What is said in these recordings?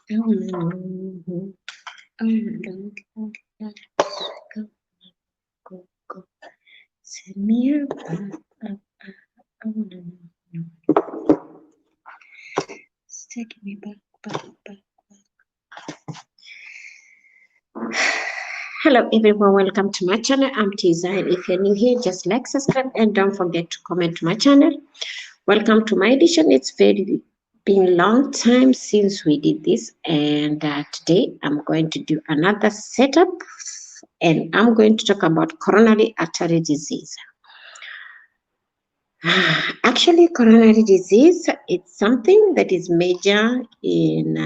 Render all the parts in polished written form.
I wanna know. I wanna know. Go, go, go. Send me up, up. I wanna know. It's taking me back, back, back. Hello everyone, welcome to my channel. I'm Tiza, and if you're new here, just like, subscribe, and don't forget to comment to my channel. Welcome to my edition. It's been a long time since we did this, and today I'm going to do another setup, and I'm going to talk about coronary artery disease. Actually, coronary disease, it's something that is major in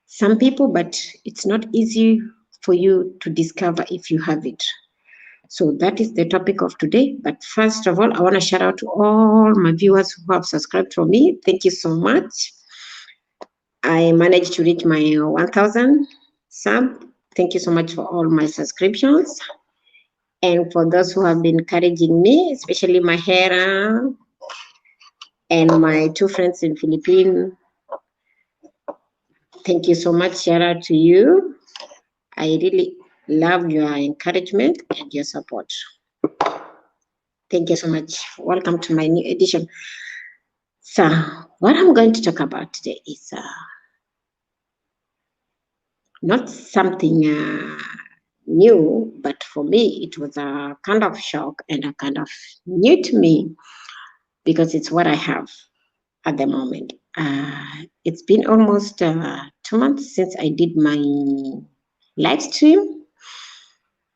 some people, but it's not easy for you to discover if you have it. So that is the topic of today. But first of all, I want to shout out to all my viewers who have subscribed for me. Thank you so much. I managed to reach my 1,000 sub. Thank you so much for all my subscriptions. And for those who have been encouraging me, especially my Hera and my two friends in Philippines, thank you so much. Shout out to you. I really love your encouragement and your support. Thank you so much. Welcome to my new edition. So, what I'm going to talk about today is not something new, but for me, it was a kind of shock and a kind of new to me because it's what I have at the moment. It's been almost 2 months since I did my live stream.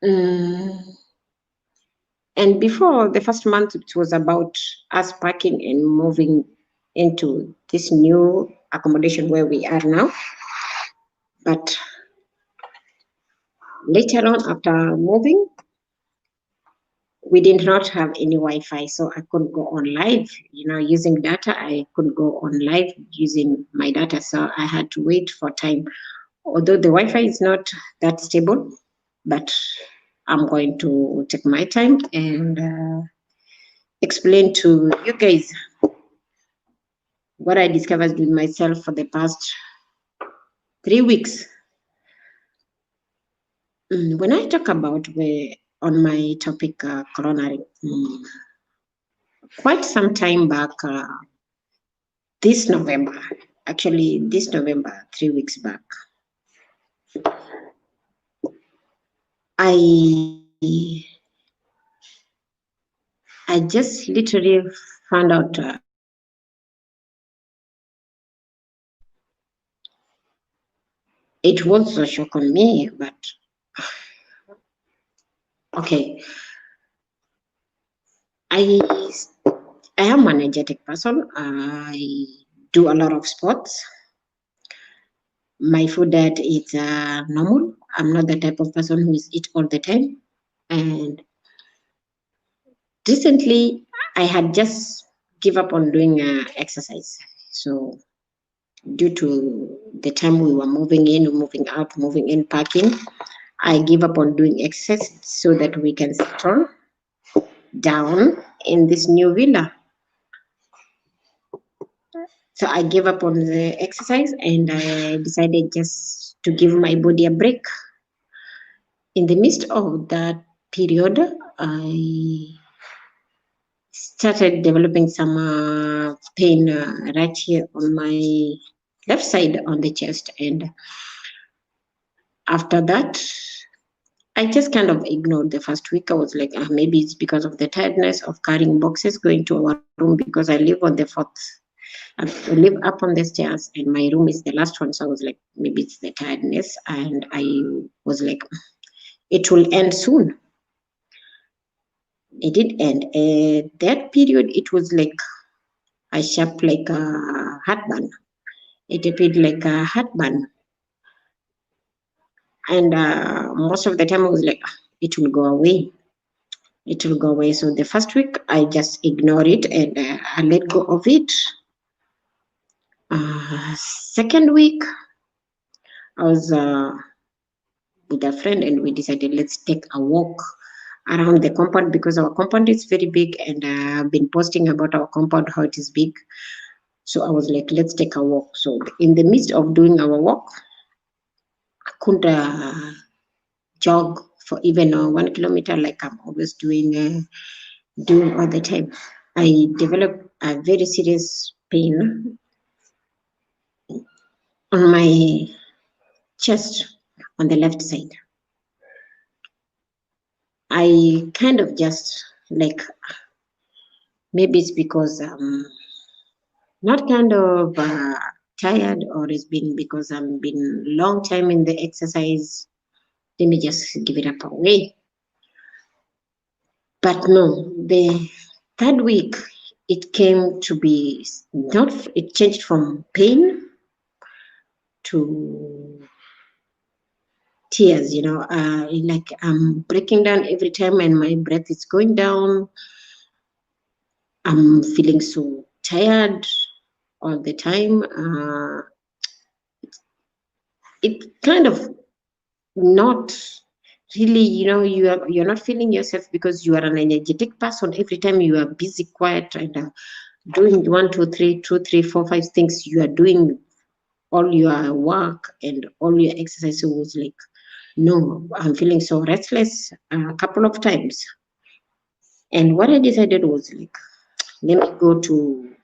And before the first month, it was about us packing and moving into this new accommodation where we are now. But later on, after moving, we did not have any Wi-Fi, so I couldn't go on live. Using data, I couldn't go on live using my data, so I had to wait for time. Although the Wi-Fi is not that stable, but I'm going to take my time and explain to you guys what I discovered with myself for the past 3 weeks. When I talk about on my topic coronary, quite some time back, this November, 3 weeks back, I just literally found out it was a shock on me, but okay. I am an energetic person. I do a lot of sports. My food diet is normal. I'm not the type of person who eat all the time. And recently, I had just give up on doing exercise. So due to the time we were moving in, moving out, moving in, packing, I give up on doing exercise so that we can settle down in this new villa. So I gave up on the exercise and I decided just to give my body a break. In the midst of that period, I started developing some pain right here on my left side on the chest. And after that, I just kind of ignored the first week. I was like, maybe it's because of the tiredness of carrying boxes going to our room because I live on the fourth. I live up on the stairs and my room is the last one. So I was like, maybe it's the tiredness. And I was like, it will end soon. It did end. That period, it was like a sharp, like a heartburn. It appeared like a heartburn. And most of the time I was like, it will go away. It will go away. So the first week, I just ignored it and I let go of it. Second week, I was with a friend and we decided let's take a walk around the compound because our compound is very big and I've been posting about our compound, how it is big. So I was like, let's take a walk. So in the midst of doing our walk, I couldn't jog for even 1 kilometer like I'm always doing all the time. I developed a very serious pain on my chest on the left side. I kind of just like, maybe it's because not kind of tired, or it's been because I've been long time in the exercise. Let me just give it up away. But no, the third week it came to be not. It changed from pain to tears. Like I'm breaking down every time, and my breath is going down. I'm feeling so tired all the time. It kind of not really, you're not feeling yourself because you are an energetic person. Every time you are busy, quiet, and doing 1, 2, 3, 2, 3, 4, 5 things, you are doing all your work and all your exercise. So it was like, no, I'm feeling so restless a couple of times. And what I decided was like, let me go to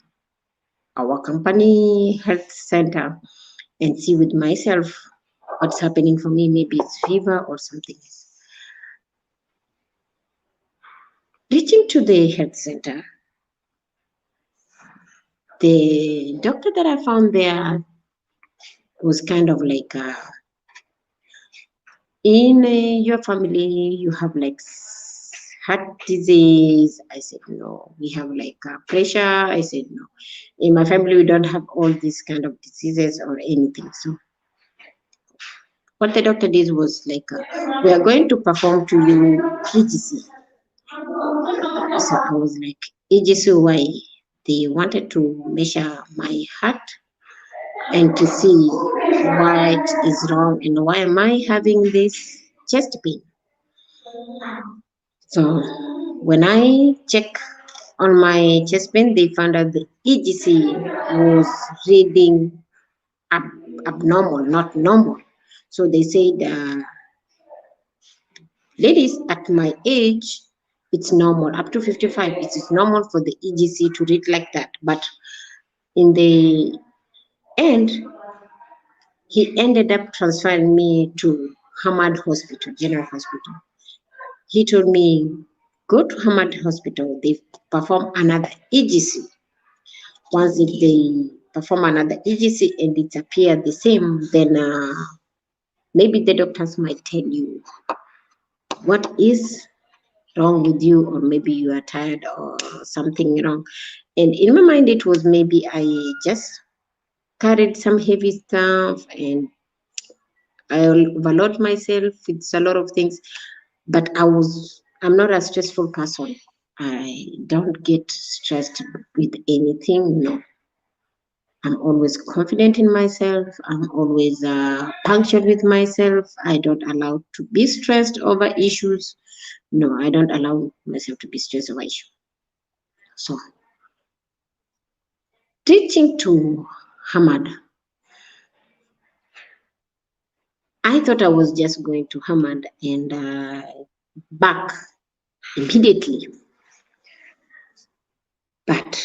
our company health center and see with myself what's happening for me. Maybe it's fever or something else. Reaching to the health center, the doctor that I found there was kind of like, in your family, you have like heart disease. I said, no. We have like pressure. I said, no. In my family, we don't have all these kind of diseases or anything. So what the doctor did was like, we are going to perform to you EGC. So I was like, EGC, why? They wanted to measure my heart and to see what is wrong and why am I having this chest pain. So when I check on my chest pain, they found out the EGC was reading abnormal, not normal. So they said, ladies at my age, it's normal. Up to 55, it is normal for the EGC to read like that. But in the end, he ended up transferring me to Hamad Hospital, General Hospital. He told me, go to Hamad Hospital. They perform another EGC. Once if they perform another EGC and it appears the same, then maybe the doctors might tell you what is wrong with you, or maybe you are tired or something wrong. And in my mind, it was maybe I just carried some heavy stuff and I overload myself with a lot of things. But I'm not a stressful person. I don't get stressed with anything. No, I'm always confident in myself. I'm always punctual with myself. I don't allow to be stressed over issues. No, I don't allow myself to be stressed over issues. So, teaching to Hamad, I thought I was just going to Hamad and back immediately. But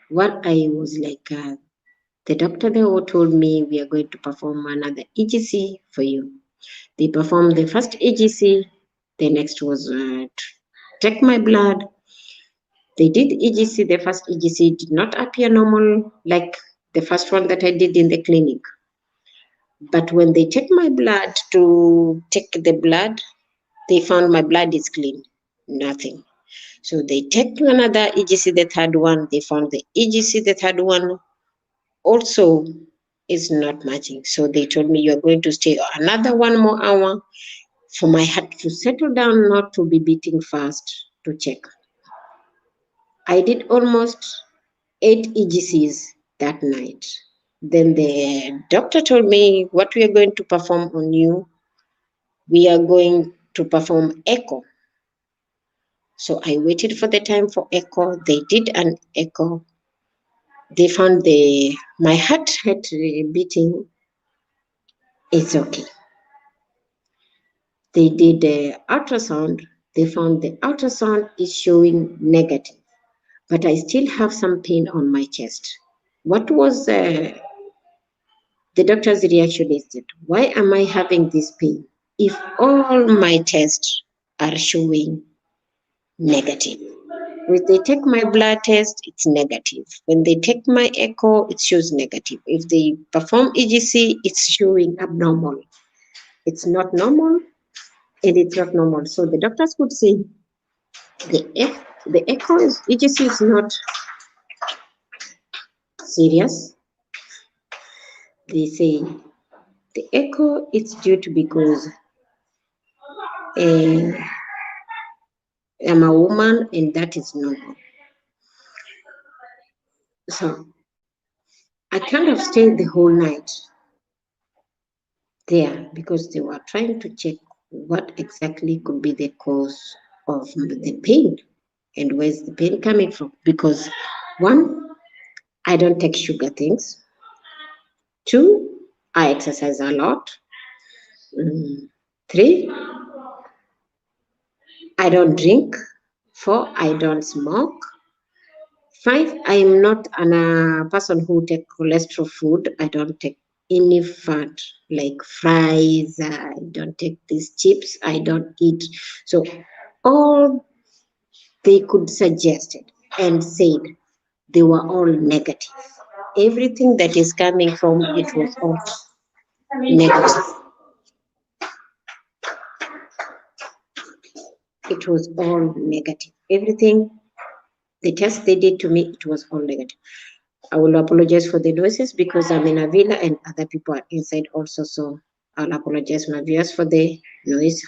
what I was like, the doctor there told me we are going to perform another EGC for you. They performed the first EGC. The next was to take my blood. They did EGC. The first EGC did not appear normal like the first one that I did in the clinic. But when they checked my blood to take the blood, they found my blood is clean, nothing. So they take another EGC, the third one. They found the EGC, the third one, also is not matching. So they told me you're going to stay another 1 more hour for my heart to settle down, not to be beating fast to check. I did almost 8 EGCs that night. Then the doctor told me what we are going to perform on you. We are going to perform echo. So I waited for the time for echo. They did an echo. They found my heart beating. It's okay. They did the ultrasound. They found the ultrasound is showing negative, but I still have some pain on my chest. What was the doctor's reaction? Is that why am I having this pain if all my tests are showing negative? When they take my blood test, it's negative. When they take my echo, it shows negative. If they perform EGC, it's showing abnormal. It's not normal, and it's not normal. So the doctors could say the echo is EGC is not serious. They say the echo is due to because uh, I'm a woman and that is normal. So I kind of stayed the whole night there because they were trying to check what exactly could be the cause of the pain and where's the pain coming from. Because one, I don't take sugar things. Two, I exercise a lot. Three, I don't drink. Four, I don't smoke. Five, I am not a person who take cholesterol food. I don't take any fat like fries. I don't take these chips. I don't eat. So all they could suggest it and said they were all negative. Everything that is coming from it was all negative. It was all negative. Everything, the test they did to me, it was all negative. I will apologize for the noises because I'm in a villa and other people are inside also. So I'll apologize, my viewers, for the noise.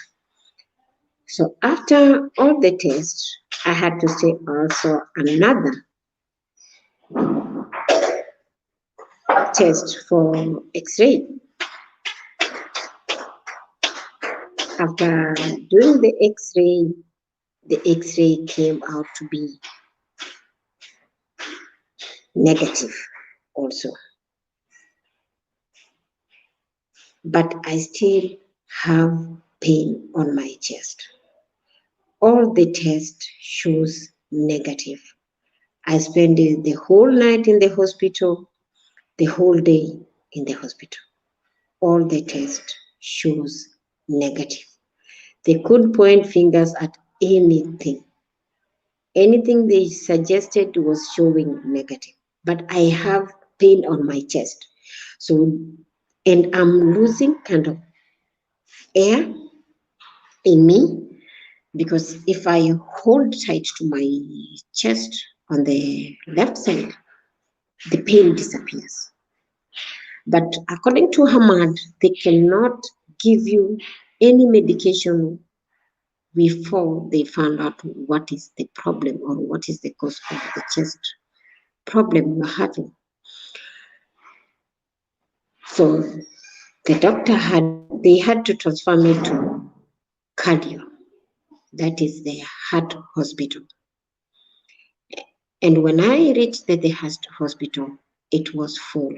So after all the tests, I had to say also another test for X-ray. After doing the X-ray came out to be negative also. But I still have pain on my chest. All the test shows negative. I spent the whole night in the hospital, the whole day in the hospital. All the test shows negative. They could point fingers at anything. Anything they suggested was showing negative. But I have pain on my chest. So, and I'm losing kind of air in me because if I hold tight to my chest on the left side, the pain disappears. But according to Hamad, they cannot give you any medication before they found out what is the problem or what is the cause of the chest problem you're having. So the doctor they had to transfer me to cardio, that is the heart hospital. And when I reached the hospital, it was full.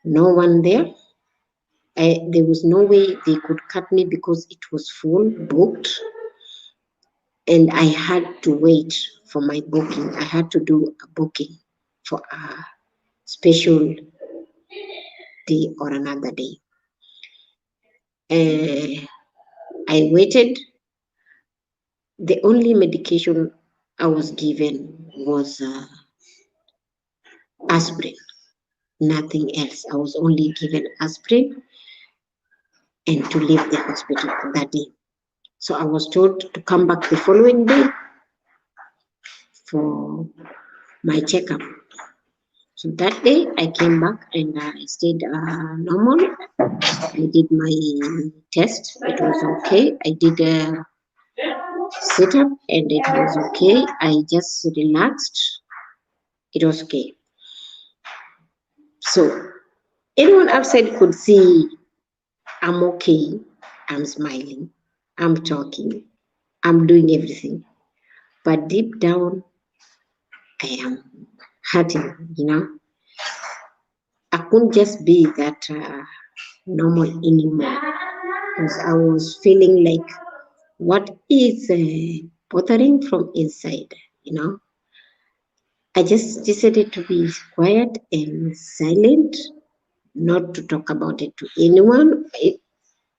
No one there. There was no way they could cut me because it was full, booked. And I had to wait for my booking. I had to do a booking for a special day or another day. I waited. The only medication I was given was aspirin, nothing else. I was only given aspirin and to leave the hospital that day. So I was told to come back the following day for my checkup. So that day I came back and I stayed normal. I did my test. It was okay. I did a sit up and it was okay. I just relaxed. It was okay. So anyone outside could see I'm okay. I'm smiling. I'm talking. I'm doing everything. But deep down, I am hurting, you know. I couldn't just be that normal anymore because I was feeling like what is bothering from inside, you know. I just decided to be quiet and silent, not to talk about it to anyone.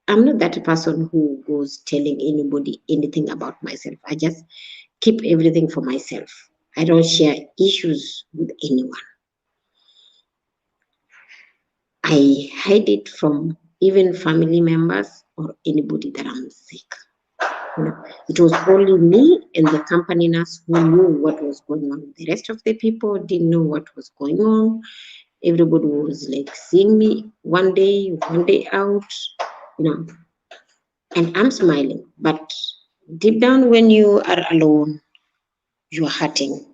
I'm not that person who goes telling anybody anything about myself. I just keep everything for myself. I don't share issues with anyone. I hide it from even family members or anybody that I'm sick. You know, it was only me and the company nurse who knew what was going on. The rest of the people didn't know what was going on. Everybody was like seeing me one day out, you know, and I'm smiling. But deep down, when you are alone, you're hurting.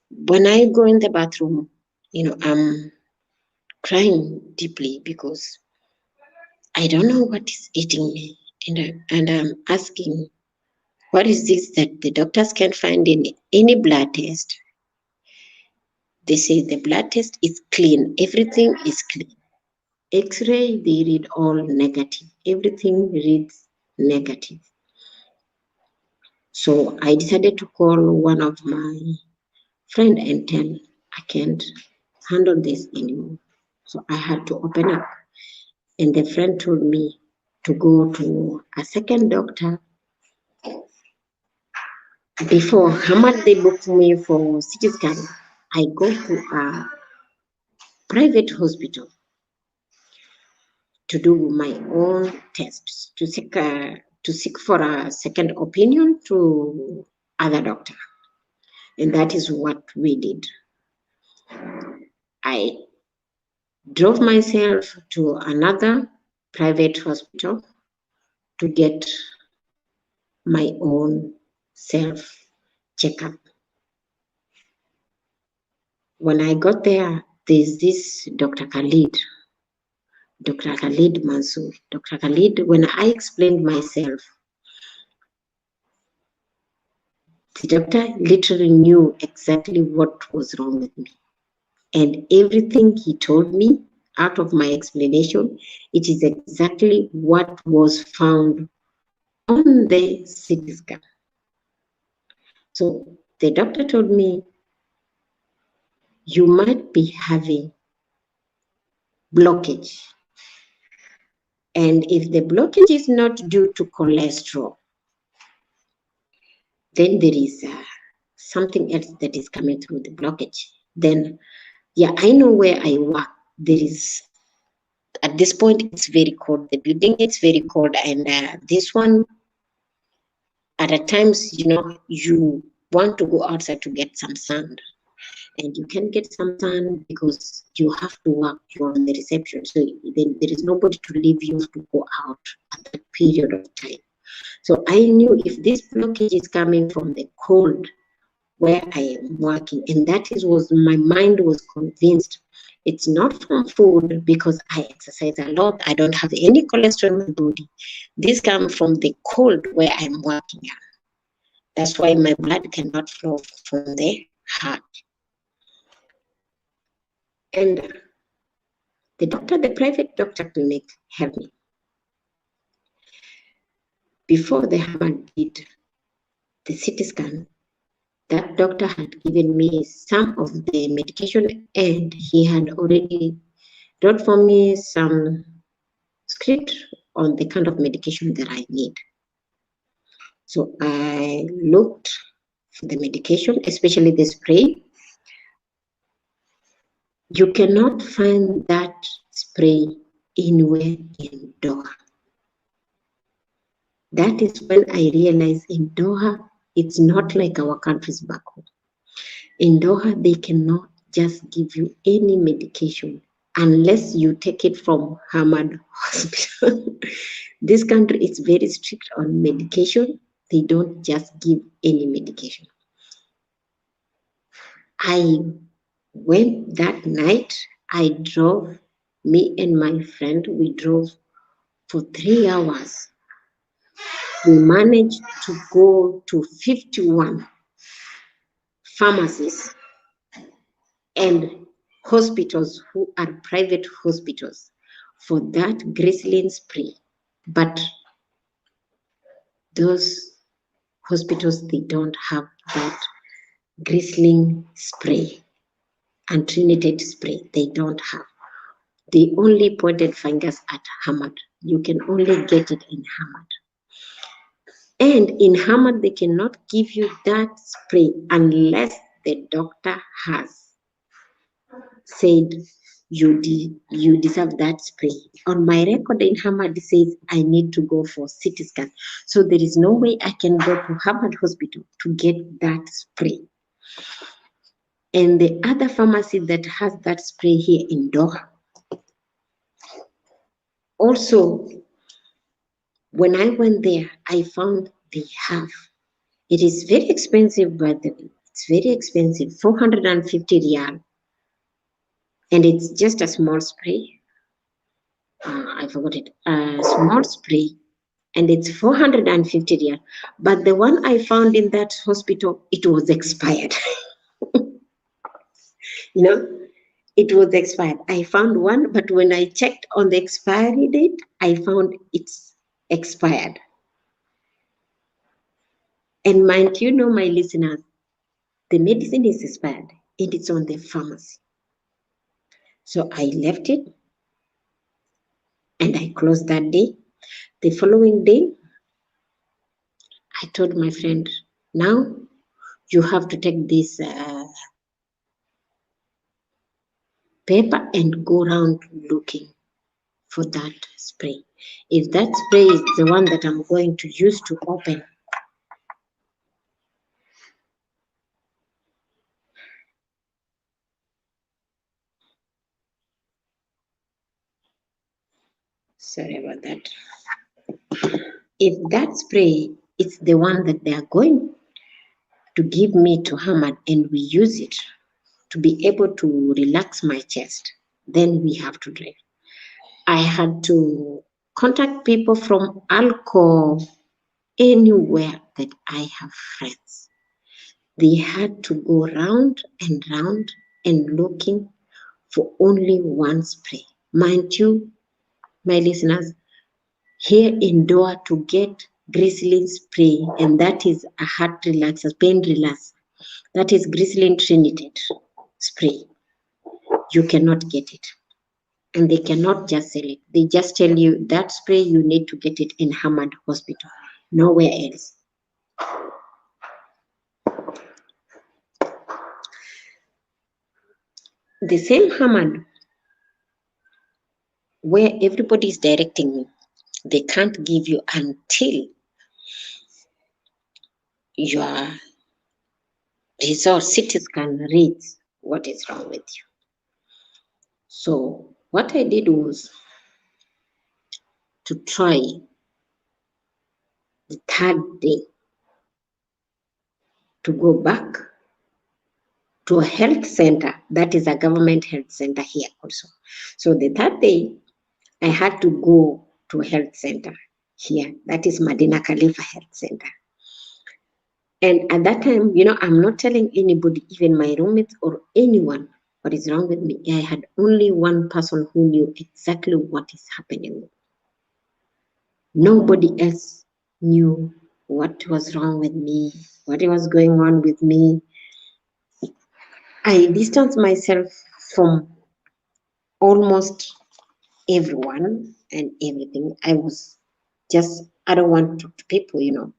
When I go in the bathroom, you know, I'm crying deeply because I don't know what is eating me. And I'm asking, what is this that the doctors can't find in any blood test? They say the blood test is clean. Everything is clean. X-ray, they read all negative. Everything reads negative. So I decided to call one of my friend and tell, I can't handle this anymore. So I had to open up. And the friend told me to go to a second doctor. Before Hamad, they booked me for CT scan. I go to a private hospital to do my own tests, to seek for a second opinion to other doctor. And that is what we did. I drove myself to another private hospital to get my own self checkup. When I got there, there's this Dr. Khalid Mansour. Dr. Khalid, when I explained myself, the doctor literally knew exactly what was wrong with me. And everything he told me out of my explanation, it is exactly what was found on the CT scan. So the doctor told me, you might be having blockage. And if the blockage is not due to cholesterol, then there is something else that is coming through the blockage. Then, yeah, I know where I work. There is, at this point, it's very cold. The building is very cold. And this one, at times, you know, you want to go outside to get some sun. And you can get some sun because you have to work, you're on the reception. So then there is nobody to leave you to go out at that period of time. So I knew if this blockage is coming from the cold where I am working, and that is was my mind was convinced it's not from food because I exercise a lot. I don't have any cholesterol in my body. This comes from the cold where I'm working at. That's why my blood cannot flow from the heart. And the private doctor clinic helped me. Before the Hamad did the CT scan, that doctor had given me some of the medication and he had already wrote for me some script on the kind of medication that I need. So I looked for the medication, especially the spray. You cannot find that spray anywhere in Doha. That is when I realized in Doha, it's not like our countries back home. In Doha, they cannot just give you any medication unless you take it from Hamad Hospital. This country is very strict on medication. They don't just give any medication. I went that night. Me and my friend, we drove for 3 hours. We managed to go to 51 pharmacies and hospitals who are private hospitals for that glycerin spray. But those hospitals, they don't have that glycerin spray and trinitate spray. They don't have. They only pointed fingers at Hamad. You can only get it in Hamad. And in Hamad, they cannot give you that spray unless the doctor has said you deserve that spray. On my record in Hamad, it says I need to go for CT scan. So there is no way I can go to Hamad Hospital to get that spray. And the other pharmacy that has that spray here in Doha, also, when I went there, I found they have. It is very expensive, but it's very expensive, 450 riyal. And it's just a small spray. I forgot it. A small spray. And it's 450 riyal. But the one I found in that hospital, it was expired. You know, it was expired. I found one, but when I checked on the expiry date, I found it's expired. And mind you know, my listeners, the medicine is expired and it's on the pharmacy. So I left it and I closed that day. The following day, I told my friend, now you have to take this paper and go around looking for that spray. If that spray is the one that I'm going to use to open, sorry about that. If that spray is the one that they are going to give me to Hamad and we use it to be able to relax my chest, then we have to drive. I had to contact people from alcohol anywhere that I have friends. They had to go round and looking for only one spray. Mind you, my listeners, here in Doha to get glycerin spray, and that is a heart relaxer, pain relaxer. That is glycerin trinitate spray. You cannot get it. And they cannot just sell it. They just tell you that spray, you need to get it in Hamad Hospital, nowhere else. The same Hamad where everybody is directing me, they can't give you until your result CT scan reads what is wrong with you. So what I did was to try the third day to go back to a health center that is a government health center here also. So the third day, I had to go to a health center here. That is Medina Khalifa Health Center. And at that time, you know, I'm not telling anybody, even my roommates or anyone, what is wrong with me. I had only one person who knew exactly what is happening. Nobody else knew what was wrong with me, what was going on with me. I distanced myself from almost everyone and everything. I don't want to talk to people, you know,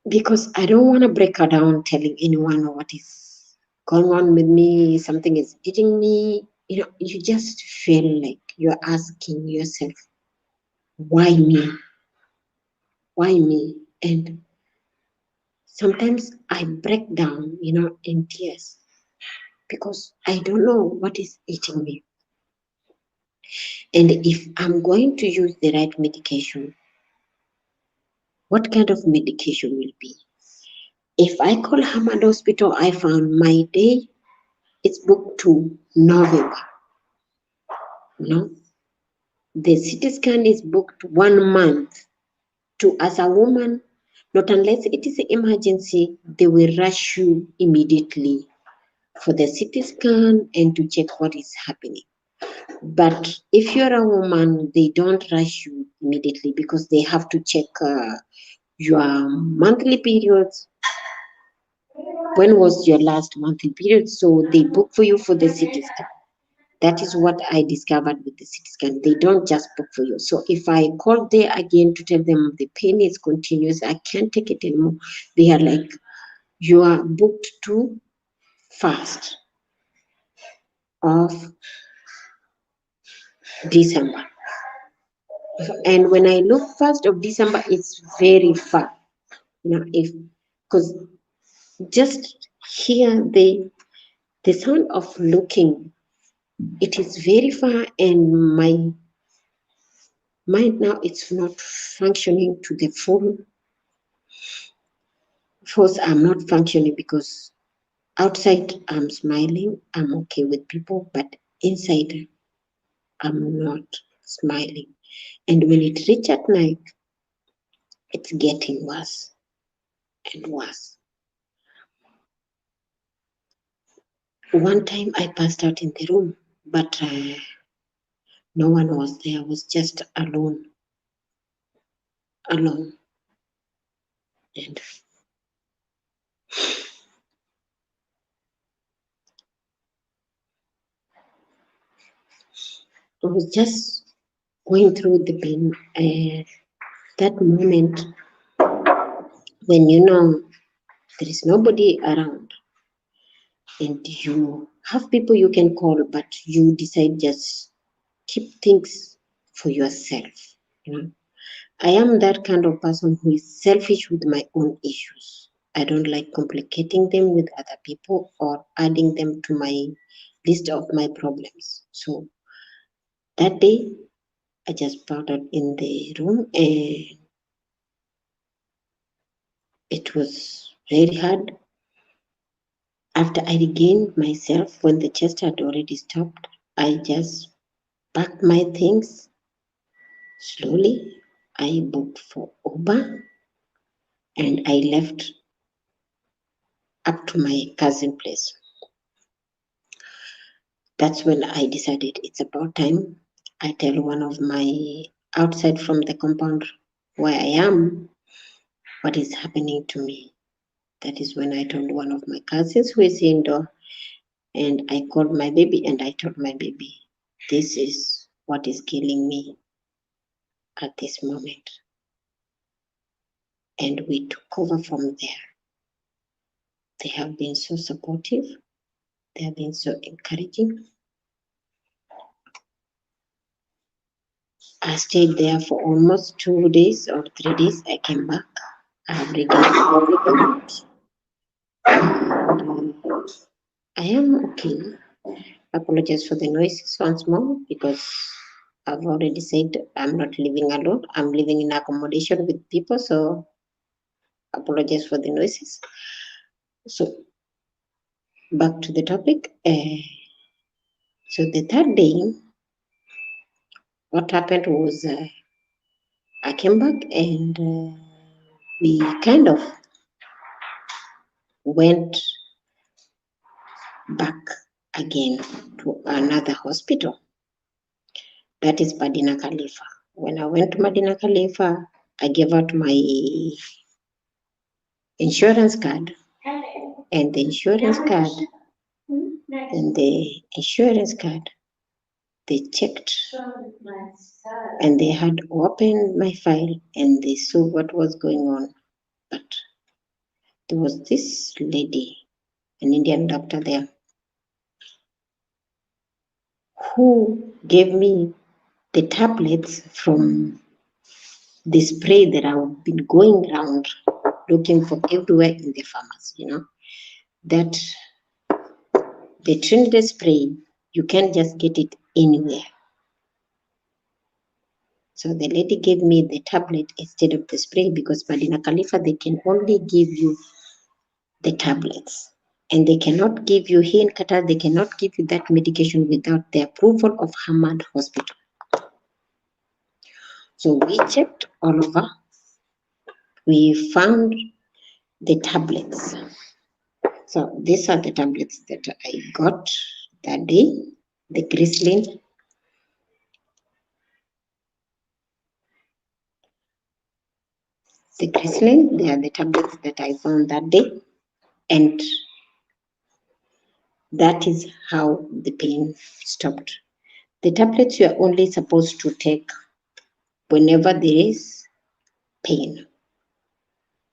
because I don't want to break her down telling anyone what is going on with me, something is eating me. You know, you just feel like you're asking yourself, why me? Why me? And sometimes I break down, you know, in tears because I don't know what is eating me. And if I'm going to use the right medication, what kind of medication will be? If I call Hamad Hospital, I found my day is booked to November. No, the CT scan is booked 1 month. To as a woman, Not unless it is an emergency, they will rush you immediately for the CT scan and to check what is happening. But if you're a woman, they don't rush you immediately because they have to check your monthly periods. When was your last monthly period? So they book for you for the CT scan. That is what I discovered with the CT scan. They don't just book for you. So if I call there again to tell them the pain is continuous, I can't take it anymore, they are like, you are booked too fast of December. And when I look 1st of December, it's very far. You know, if because just hear the sound of looking, it is very far, and my mind now it's not functioning to the full force. I'm not functioning because outside I'm smiling, I'm okay with people, but inside I'm not smiling. And when it reaches at night, it's getting worse and worse. One time I passed out in the room, but no one was there. I was just alone. And I was just going through the pain. That moment when you know there is nobody around and you have people you can call, but you decide just keep things for yourself. You know, I am that kind of person who is selfish with my own issues. I don't like complicating them with other people or adding them to my list of my problems. So that day, I just powdered in the room, and it was very hard. After I regained myself, when the chest had already stopped, I just packed my things slowly. I booked for Uber and I left up to my cousin's place. That's when I decided it's about time I tell one of my outside from the compound where I am what is happening to me. That is when I told one of my cousins who is indoor, and I called my baby and I told my baby, this is what is killing me at this moment. And we took over from there. They have been so supportive. They have been so encouraging. I stayed there for almost 2 days or 3 days. I came back. I have regained everything. I am okay. Apologize for the noises once more because I've already said I'm not living alone. I'm living in accommodation with people, so apologize for the noises. So back to the topic. So the third day, what happened was I came back and we kind of went back again to another hospital. That is Medina Khalifa. When I went to Medina Khalifa, I gave out my insurance card, and the insurance card they checked and they had opened my file and they saw what was going on. But there was this lady, an Indian doctor there, who gave me the tablets from the spray that I've been going around looking for everywhere in the pharmacy, you know, that the Trinidad spray, you can't just get it anywhere. So the lady gave me the tablet instead of the spray because Medina Khalifa, they can only give you the tablets. And they cannot give you here in Qatar, they cannot give you that medication without the approval of Hamad Hospital. So we checked all over. we found the tablets. So these are the tablets that I got that day, the Grislin. The Grislin, they are the tablets that I found that day. And that is how the pain stopped. The tablets you are only supposed to take whenever there is pain.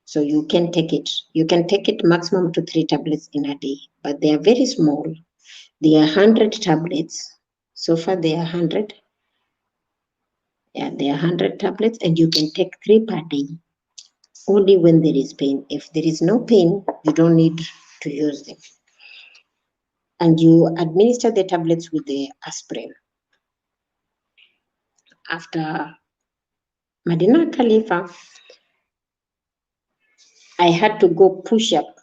So you can take it. You can take it maximum to 3 tablets in a day, but they are very small. They are 100 tablets. So far they are 100. Yeah, they are 100 tablets, and you can take 3 per day. Only when there is pain. If there is no pain, you don't need to use them. And you administer the tablets with the aspirin. After Medina Khalifa, I had to go push up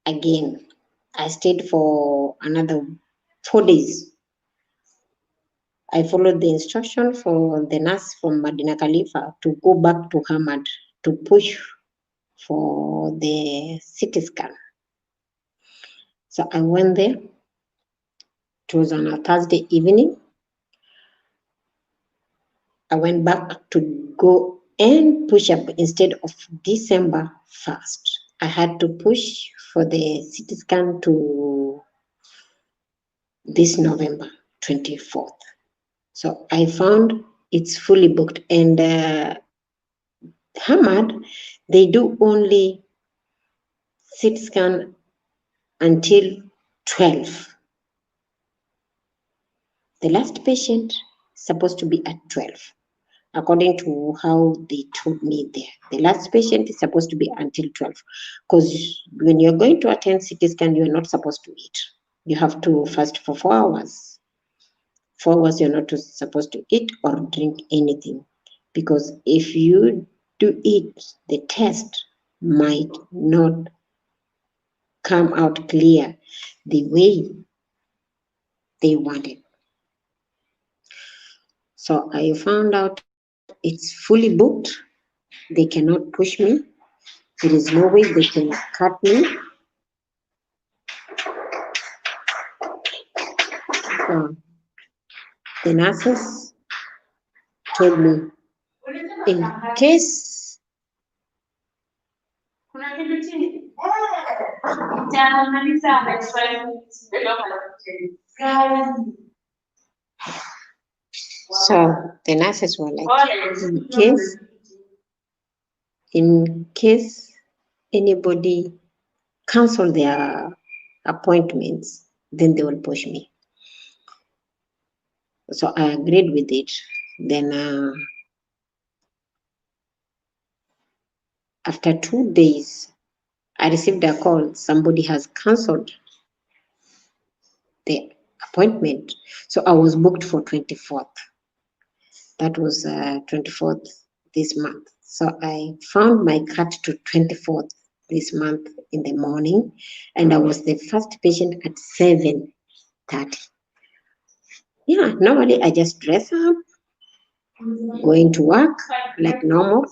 again. I stayed for another 4 days. I followed the instruction for the nurse from Medina Khalifa to go back to Hamad to push for the CT scan. So I went there. It was on a Thursday evening. I went back to go and push up instead of December 1st. I had to push for the CT scan to this November 24th. So I found it's fully booked. And Hamad, they do only CT scan until 12. The last patient is supposed to be at 12. According to how they told me there. The last patient is supposed to be until 12. Because when you're going to attend CT scan, you're not supposed to eat. You have to fast for 4 hours. 4 hours, you're not supposed to eat or drink anything. Because if you do eat, the test might not come out clear the way they want it. So I found out it's fully booked. They cannot push me. There is no way they can cut me. So the nurses told me, in case so the nurses were like, in case anybody cancel their appointments, then they will push me. So I agreed with it. Then after 2 days, I received a call. Somebody has cancelled the appointment. So I was booked for 24th. That was 24th this month. So I found my cut to 24th this month in the morning, and I was the first patient at 7:30. Yeah, normally I just dress up, going to work like normal.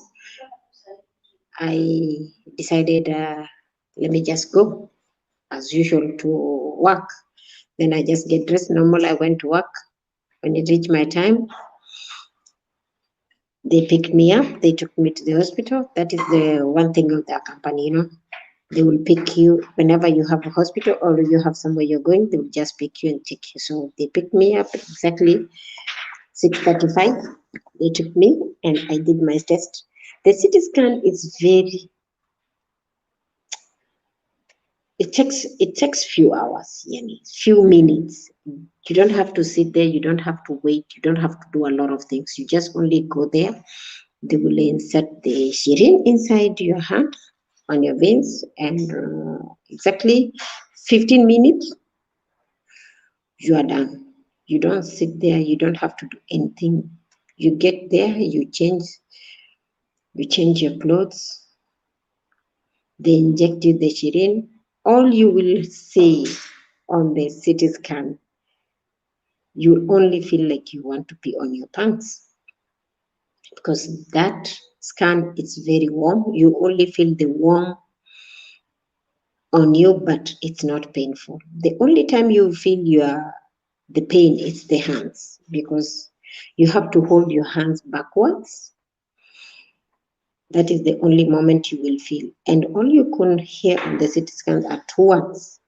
I decided, let me just go as usual to work. Then I just get dressed normal. I went to work. When it reached my time, they picked me up. They took me to the hospital. That is the one thing of their company, you know. They will pick you whenever you have a hospital or you have somewhere you're going. They will just pick you and take you. So they picked me up exactly 6:35. They took me and I did my test. The CT scan is very. It takes few hours, yani, few minutes. You don't have to sit there. You don't have to wait. You don't have to do a lot of things. You just only go there. They will insert the syringe inside your hand on your veins, and exactly 15 minutes, you are done. You don't sit there. You don't have to do anything. You get there. You change your clothes. They inject you the syringe. All you will see on the CT scan, you only feel like you want to pee on your pants, because that scan, it's very warm. You only feel the warm on you, but it's not painful. The only time you feel the pain is the hands, because you have to hold your hands backwards. That is the only moment you will feel. And all you can hear on the CT scans are two words.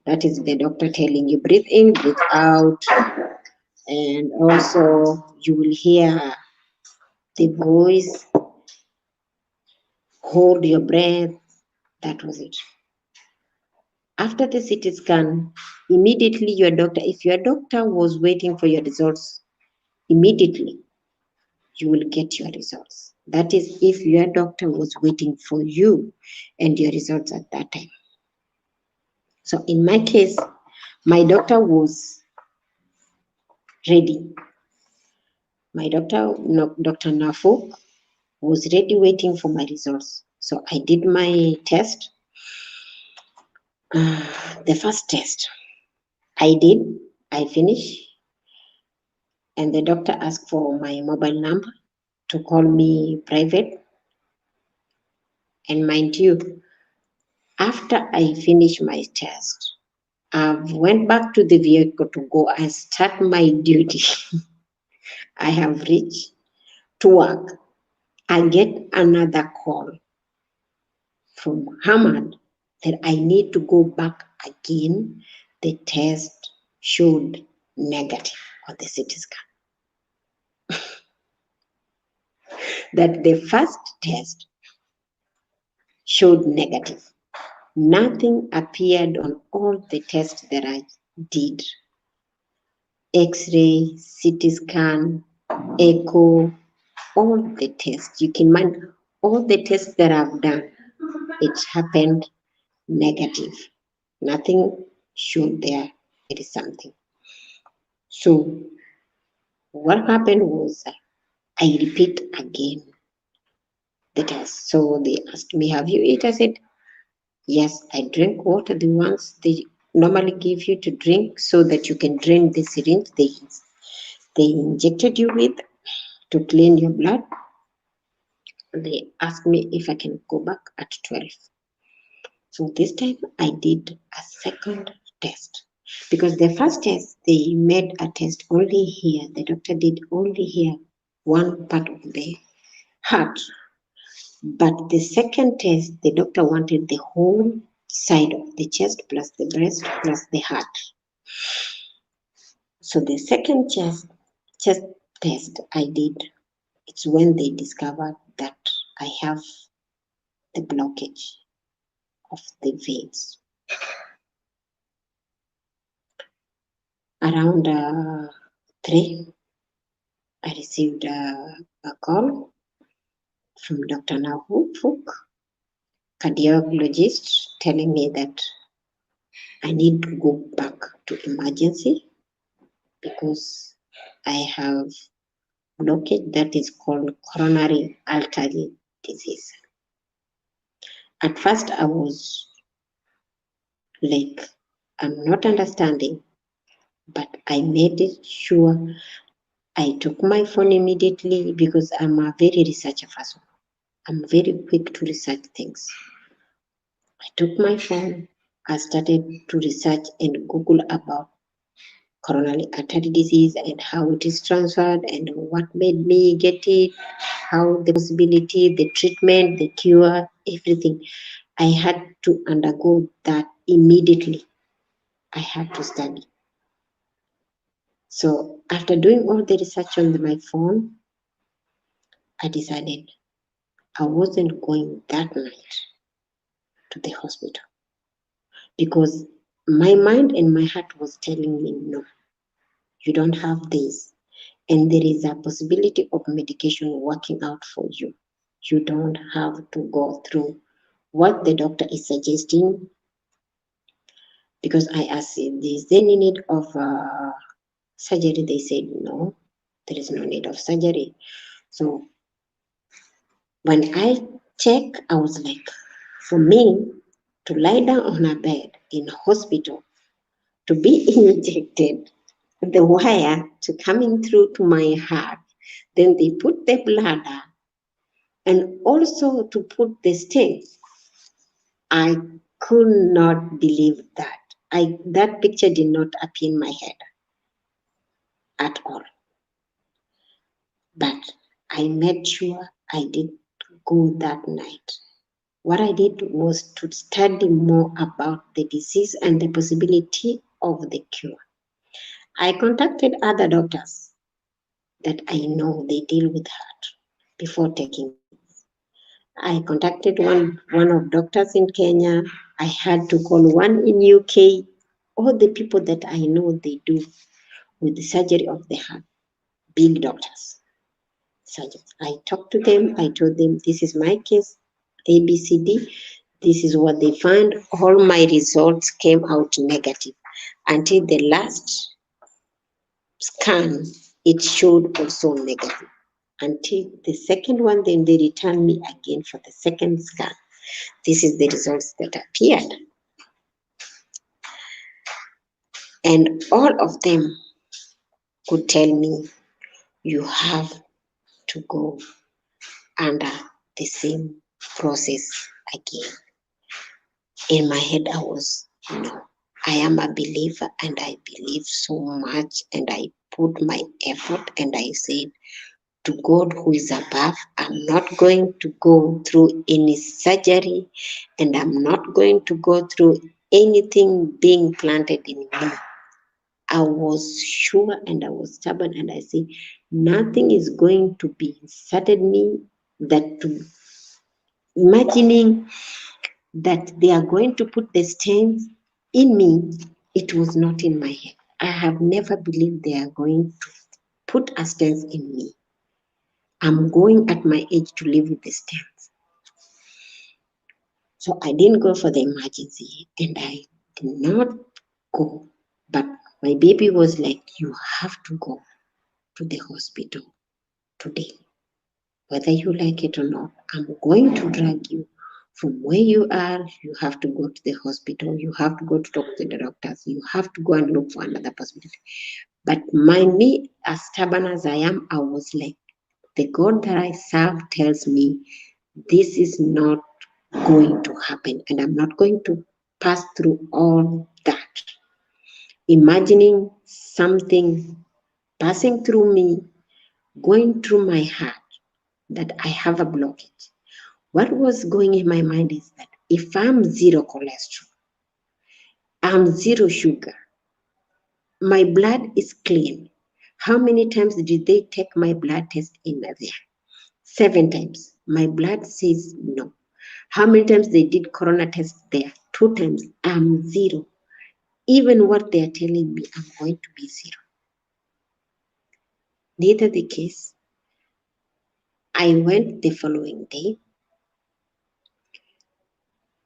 That is the doctor telling you, breathe in, breathe out. And also you will hear the voice, hold your breath. That was it. After the CT scan, immediately if your doctor was waiting for your results, immediately you will get your results. That is if your doctor was waiting for you and your results at that time. So in my case, my doctor was ready. My doctor, Dr. Nafo, was ready waiting for my results. So I did my test. The first test I finished, and the doctor asked for my mobile number to call me private. And mind you, after I finished my test, I went back to the vehicle to go and start my duty. I have reached to work. I get another call from Hamad that I need to go back again. The test showed negative on the CT scan. That the first test showed negative. Nothing appeared on all the tests that I did. X-ray, CT scan, echo, all the tests. You can mind all the tests that I've done. It happened negative. Nothing showed there is something. So what happened was I repeat again the test. So they asked me, have you eaten? I said, yes, I drink water, the ones they normally give you to drink so that you can drain the syringe they injected you with to clean your blood. They asked me if I can go back at 12. So this time I did a second test, because the first test, they made a test only here. The doctor did only here, one part of the heart. But the second test, the doctor wanted the whole side of the chest plus the breast plus the heart. So the second chest test I did, it's when they discovered that I have the blockage of the veins. Around 3, I received a call from Dr. Nahufuk, cardiologist, telling me that I need to go back to emergency because I have blockage that is called coronary artery disease. At first, I was like, I'm not understanding, but I made it sure. I took my phone immediately because I'm a very researcher person. I'm very quick to research things. I took my phone, I started to research and Google about coronary artery disease and how it is transferred and what made me get it, how the possibility, the treatment, the cure, everything. I had to undergo that immediately. I had to study. So after doing all the research on my phone, I decided I wasn't going that night to the hospital because my mind and my heart was telling me, no, you don't have this. And there is a possibility of medication working out for you. You don't have to go through what the doctor is suggesting. Because I asked, is there any need of surgery? They said, no, there is no need of surgery. So when I checked, I was like, for me to lie down on a bed in a hospital, to be injected, the wire to coming through to my heart, then they put the bladder And also to put the stain, I could not believe that. That picture did not appear in my head at all. But I made sure I did go that night. What I did was to study more about the disease and the possibility of the cure. I contacted other doctors that I know they deal with heart before taking it. I contacted one of doctors in Kenya. I had to call one in UK. All the people that I know they do with the surgery of the heart, big doctors, surgeons. I talked to them. I told them this is my case, ABCD. This is what they found. All my results came out negative. Until the last scan, it showed also negative. Until the second one, then they returned me again for the second scan. This is the results that appeared. And all of them could tell me, you have to go under the same process again. In my head, I was, no, I am a believer and I believe so much and I put my effort and I said, to God who is above, I'm not going to go through any surgery and I'm not going to go through anything being planted in me. I was sure and I was stubborn and I said, nothing is going to be inserted me that to imagining that they are going to put the stains in me, it was not in my head. I have never believed they are going to put a stents in me. I'm going at my age to live with the stents. So I didn't go for the emergency and I did not go. But my baby was like, you have to go to the hospital today. Whether you like it or not, I'm going to drag you from where you are. You have to go to the hospital. You have to go to talk to the doctors. You have to go and look for another possibility. But me, as stubborn as I am, I was like, the God that I serve tells me this is not going to happen and I'm not going to pass through all that. Imagining something passing through me, going through my heart, that I have a blockage. What was going in my mind is that if I'm zero cholesterol, I'm zero sugar, my blood is clean. How many times did they take my blood test in there? 7 times. My blood says no. How many times they did corona test there? 2 times. I'm zero. Even what they are telling me, I'm going to be zero. Neither the case. I went the following day.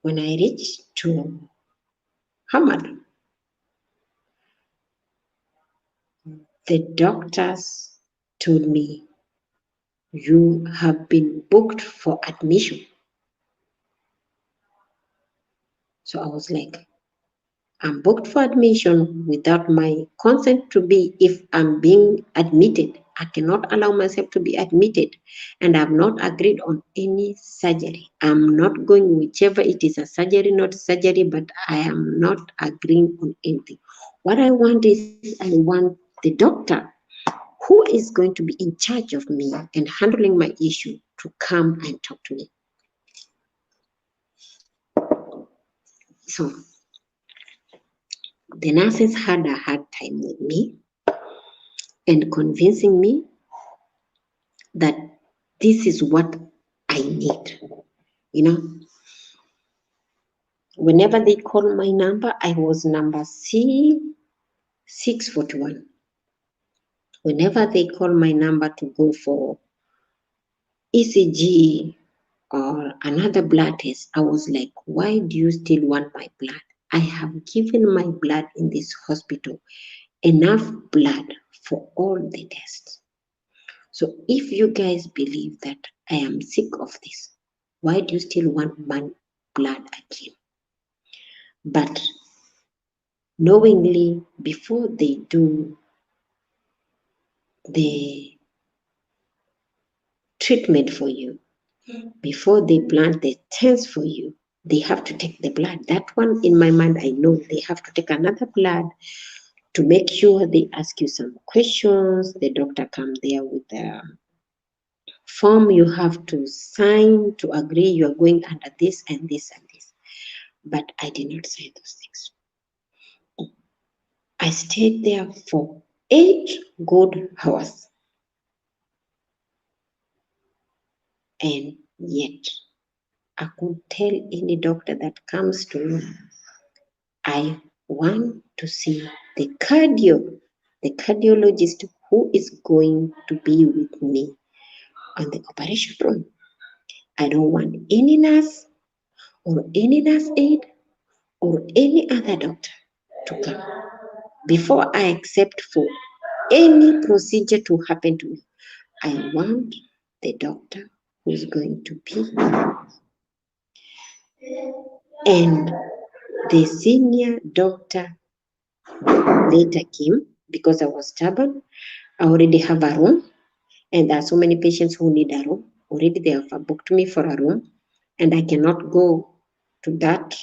When I reached to Hamad, the doctors told me, you have been booked for admission. So I was like, I'm booked for admission without my consent to be, if I'm being admitted. I cannot allow myself to be admitted. And I've not agreed on any surgery. I'm not going, whichever it is, a surgery, not surgery, but I am not agreeing on anything. What I want is, I want the doctor who is going to be in charge of me and handling my issue to come and talk to me. So the nurses had a hard time with me and convincing me that this is what I need. You know, whenever they call my number, I was number C641. Whenever they call my number to go for ECG or another blood test, I was like, why do you still want my blood? I have given my blood in this hospital, enough blood for all the tests. So if you guys believe that I am sick of this, why do you still want my blood again? But knowingly, before they do the treatment for you, Before they plant the stents for you, they have to take the blood. That one, in my mind, I know they have to take another blood to make sure. They ask you some questions. The doctor comes there with a form you have to sign to agree you are going under this and this and this. But I did not sign those things. I stayed there for 8 good hours, and yet I could tell any doctor that comes to me, I want to see the cardiologist who is going to be with me on the operation room. I don't want any nurse or any nurse aide or any other doctor to come before I accept for any procedure to happen to me. I want the doctor who's going to be. And the senior doctor later came because I was stubborn. I already have a room, and there are so many patients who need a room. Already they have booked me for a room, and I cannot go to that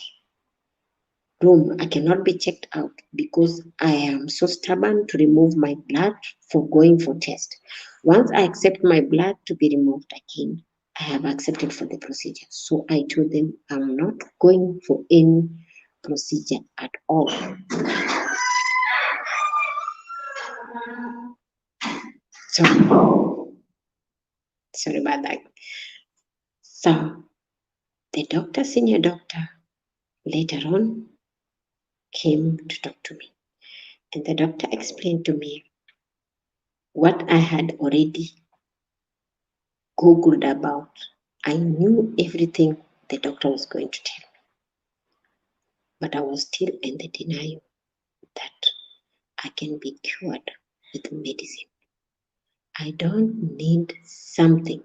room. I cannot be checked out because I am so stubborn to remove my blood for going for test. Once I accept my blood to be removed again, I have accepted for the procedure. So I told them I'm not going for any procedure at all. So sorry about that. So the doctor, senior doctor, later on came to talk to me. And the doctor explained to me what I had already Googled about. I knew everything the doctor was going to tell me, but I was still in the denial that I can be cured with medicine. I don't need something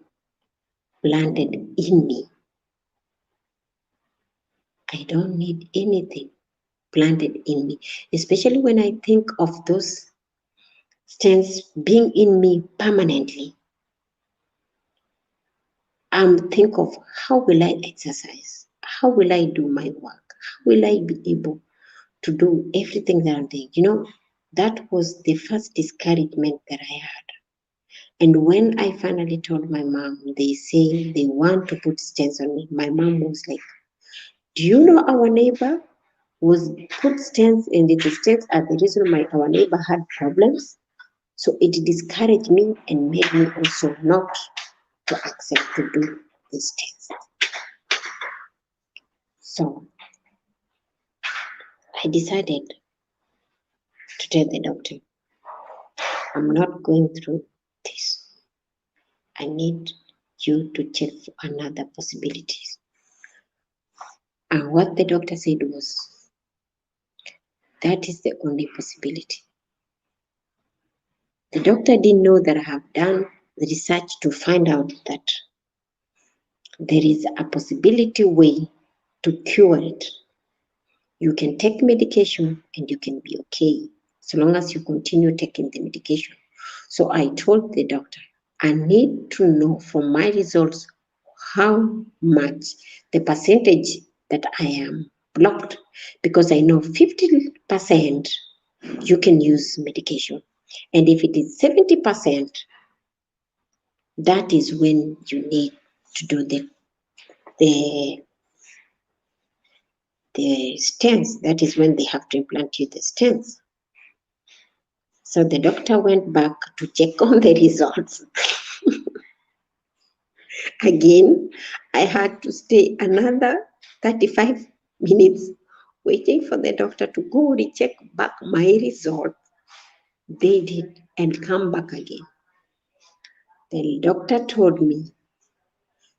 planted in me. I don't need anything planted in me, especially when I think of those stents being in me permanently. Think of how will I exercise? How will I do my work? How will I be able to do everything that I'm doing? That was the first discouragement that I had. And when I finally told my mom, they say they want to put stents on me. My mom was like, do you know our neighbor was put stents, and the stents are the reason our neighbor had problems? So it discouraged me and made me also not to accept to do these stents. So I decided to tell the doctor, I'm not going through this. I need you to check for another possibilities. And what the doctor said was, that is the only possibility. The doctor didn't know that I have done the research to find out that there is a possibility way to cure it. You can take medication and you can be okay, so long as you continue taking the medication. So I told the doctor, I need to know from my results how much the percentage that I am blocked, because I know 50% you can use medication. And if it is 70%, that is when you need to do the stents. That is when they have to implant you the stents. So the doctor went back to check on the results. Again, I had to stay another 35 minutes waiting for the doctor to go recheck back my results. They did and come back again. The doctor told me,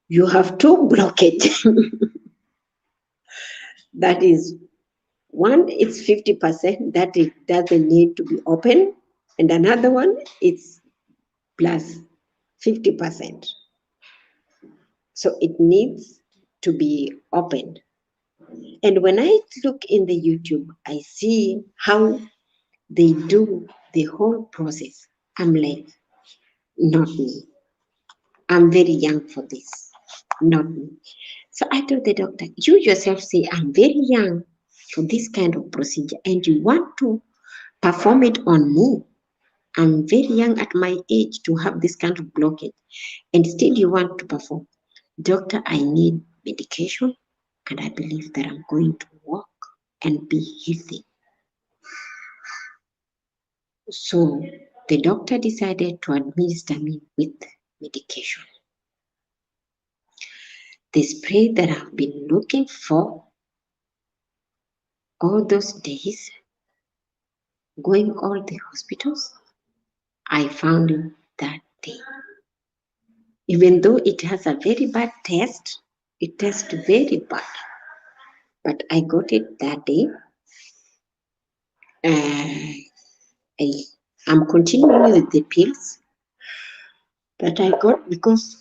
you have two blockages. That is, one, it's 50%, that it doesn't need to be open, and another one, it's plus 50%. So it needs to be opened. And when I look in the YouTube, I see how they do the whole process. I'm like, not me. I'm very young for this. not me. So I told the doctor, you yourself say I'm very young for this kind of procedure and you want to perform it on me. I'm very young at my age to have this kind of blockage and still you want to perform. Doctor, I need medication and I believe that I'm going to walk and be healthy. So the doctor decided to administer me with medication. The spray that I've been looking for all those days, going all the hospitals, I found it that day. Even though it has a very bad taste, it tastes very bad. But I got it that day. I'm continuing with the pills that I got because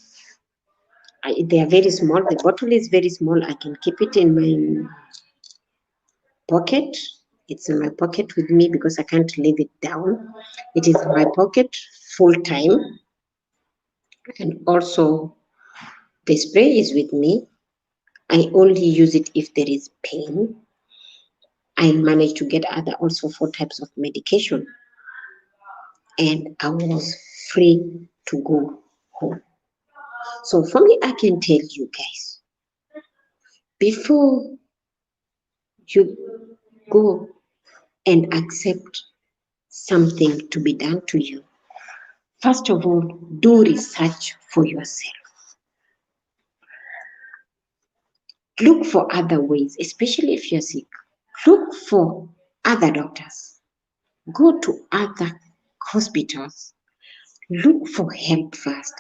they are very small. The bottle is very small. I can keep it in my pocket. It's in my pocket with me because I can't leave it down. It is in my pocket full time. And also the spray is with me. I only use it if there is pain. I managed to get other also 4 types of medication and I was free to go home. So for me, I can tell you guys, before you go and accept something to be done to you, first of all, do research for yourself. Look for other ways, especially if you're sick. Look for other doctors. Go to other hospitals. Look for help first.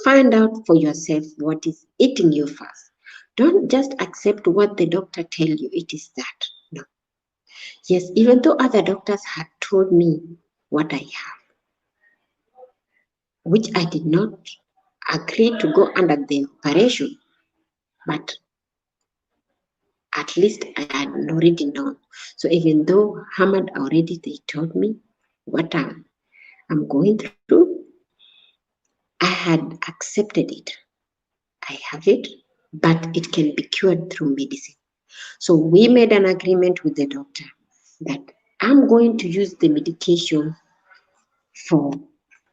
Find out for yourself what is eating you first. Don't just accept what the doctor tell you it is that. No. Yes, even though other doctors had told me what I have, which I did not agree to go under the operation, but at least I had already known. So even though Hamad already they told me what I'm going through, I had accepted it. I have it, but it can be cured through medicine. So we made an agreement with the doctor that I'm going to use the medication for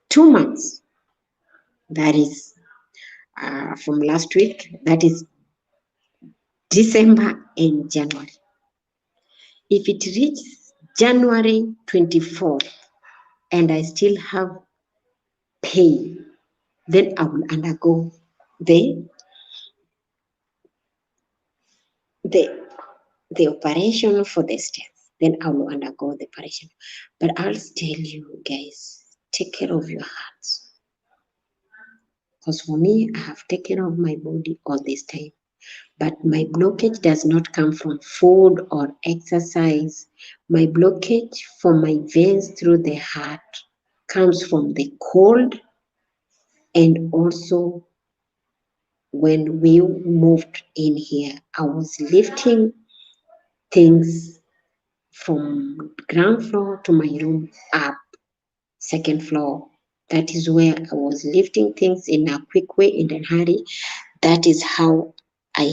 2 months. That is from last week, that is December and January. If it reaches January 24 and I still have pain, then I will undergo the the operation for the stents. Then I will undergo the operation. But I'll tell you guys, take care of your hearts. Because for me, I have taken care of my body all this time. But my blockage does not come from food or exercise. My blockage for my veins through the heart comes from the cold and also when we moved in here, I was lifting things from ground floor to my room up, second floor. That is where I was lifting things in a quick way, in a hurry. That is how I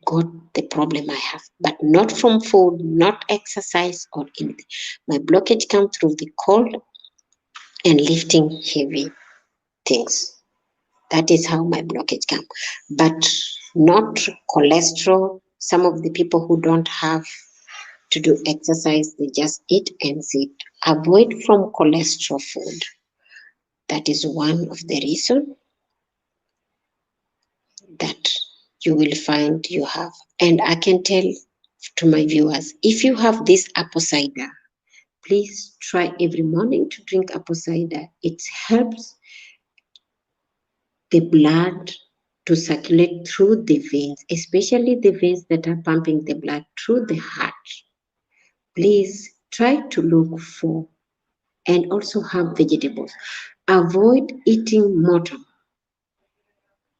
got the problem I have, but not from food, not exercise or anything. My blockage comes through the cold and lifting heavy things. That is how my blockage comes, but not cholesterol. Some of the people who don't have to do exercise, they just eat and sit. Avoid from cholesterol food. That is one of the reasons that you will find you have. And I can tell to my viewers, if you have this apple cider, please try every morning to drink apple cider. It helps the blood to circulate through the veins, especially the veins that are pumping the blood through the heart. Please try to look for and also have vegetables. Avoid eating mutton.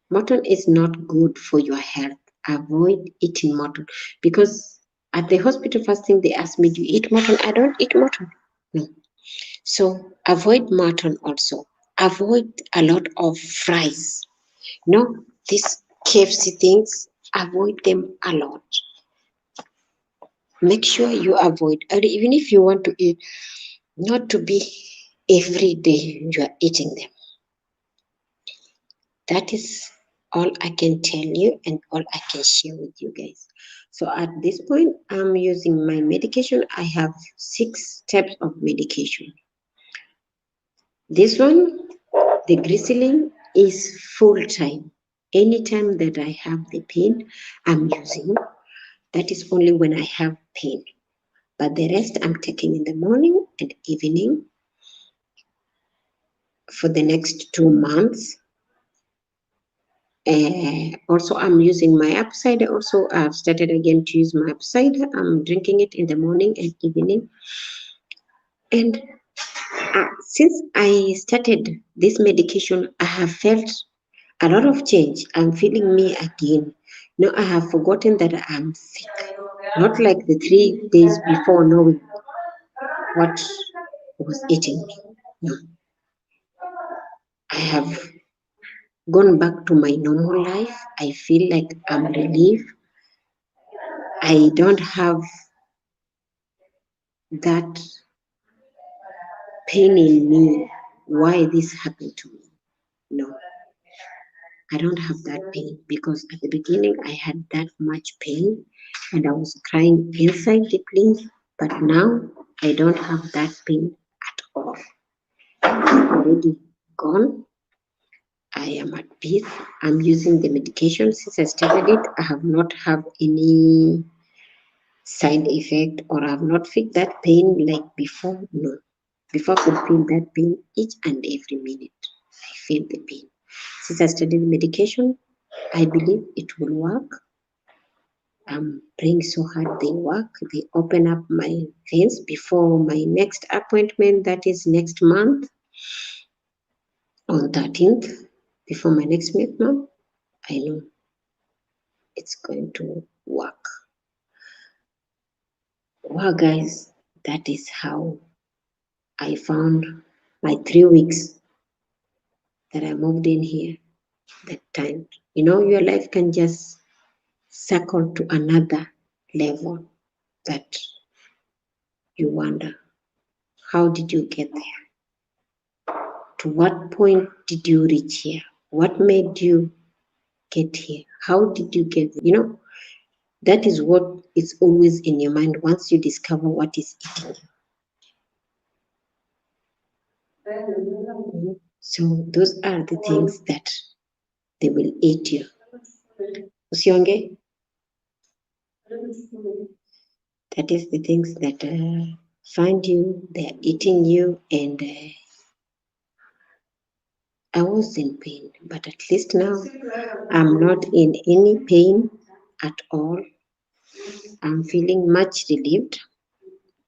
Mutton is not good for your health. Avoid eating mutton because at the hospital first thing they ask me, do you eat mutton? I don't eat mutton. No. So avoid mutton also. Avoid a lot of fries. No, this KFC things, avoid them a lot. Make sure you avoid, and even if you want to eat, not to be every day you are eating them. That is all I can tell you and all I can share with you guys. So at this point, I'm using my medication. I have 6 types of medication. This one, the glycerin, is full time. Anytime that I have the pain, I'm using. That is only when I have pain. But the rest I'm taking in the morning and evening for the next 2 months. Also, I'm using my apple cider. Also, I've started again to use my apple cider. I'm drinking it in the morning and evening. And since I started this medication, I have felt a lot of change. I'm feeling me again. Now I have forgotten that I'm sick. Not like the 3 days before, knowing what was eating me. No, I have gone back to my normal life. I feel like I'm relieved. I don't have that pain in me. Why this happened to me? No, I don't have that pain because at the beginning I had that much pain and I was crying inside deeply. But now I don't have that pain at all. It's already gone. I am at peace. I'm using the medication since I started it. I have not had any side effect or I have not felt that pain like before. No. Before I could feel that pain each and every minute. I feel the pain. Since I started the medication, I believe it will work. I'm praying so hard they work. They open up my veins before my next appointment, that is next month on 13th. Before my next month, I know it's going to work. Well, guys, that is how I found my 3 weeks that I moved in here that time. You know, your life can just circle to another level that you wonder, how did you get there? To what point did you reach here? What made you get here? How did you get there? You know, that is what is always in your mind once you discover what is eating you. So those are the things that they will eat you. Usionge, that is the things that find you, they're eating you, and I was in pain, but at least now I'm not in any pain at all. I'm feeling much relieved,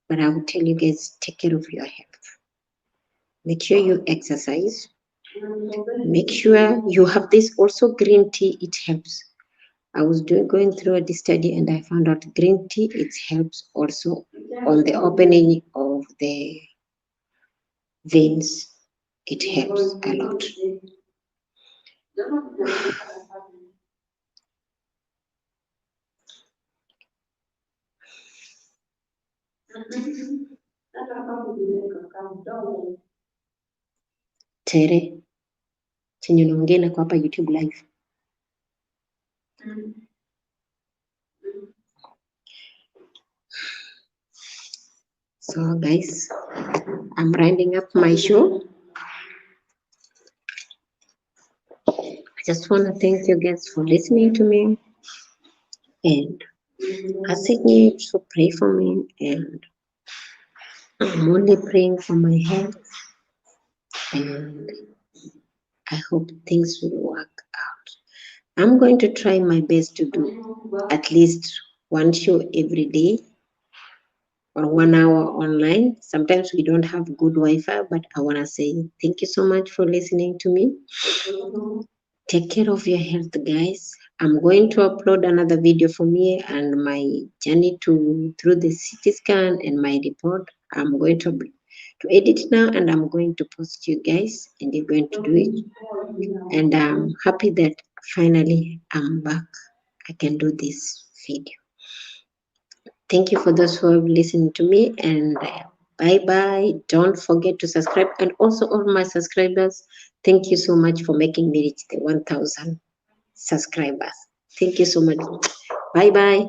but I will tell you guys, take care of your health. Make sure you exercise. Make sure you have this also green tea, it helps. I was going through a study and I found out green tea, it helps also on the opening of the veins. It helps a lot. Tere, chenye unaongea nako hapa YouTube live. So guys, I'm rounding up my show. I just want to thank you guys for listening to me and asking you to pray for me, and I'm only praying for my health, and I hope things will work out. I'm going to try my best to do at least one show every day or 1 hour online. Sometimes we don't have good Wi-Fi, but I want to say thank you so much for listening to me. Take care of your health, guys. I'm going to upload another video for me and my journey through the CT scan and my report. I'm going to edit now and I'm going to post you guys, and you're going to do it. And I'm happy that finally I'm back. I can do this video. Thank you for those who have listened to me, and bye bye. Don't forget to subscribe, and also all my subscribers, thank you so much for making me reach the 1,000 subscribers. Thank you so much. Bye bye.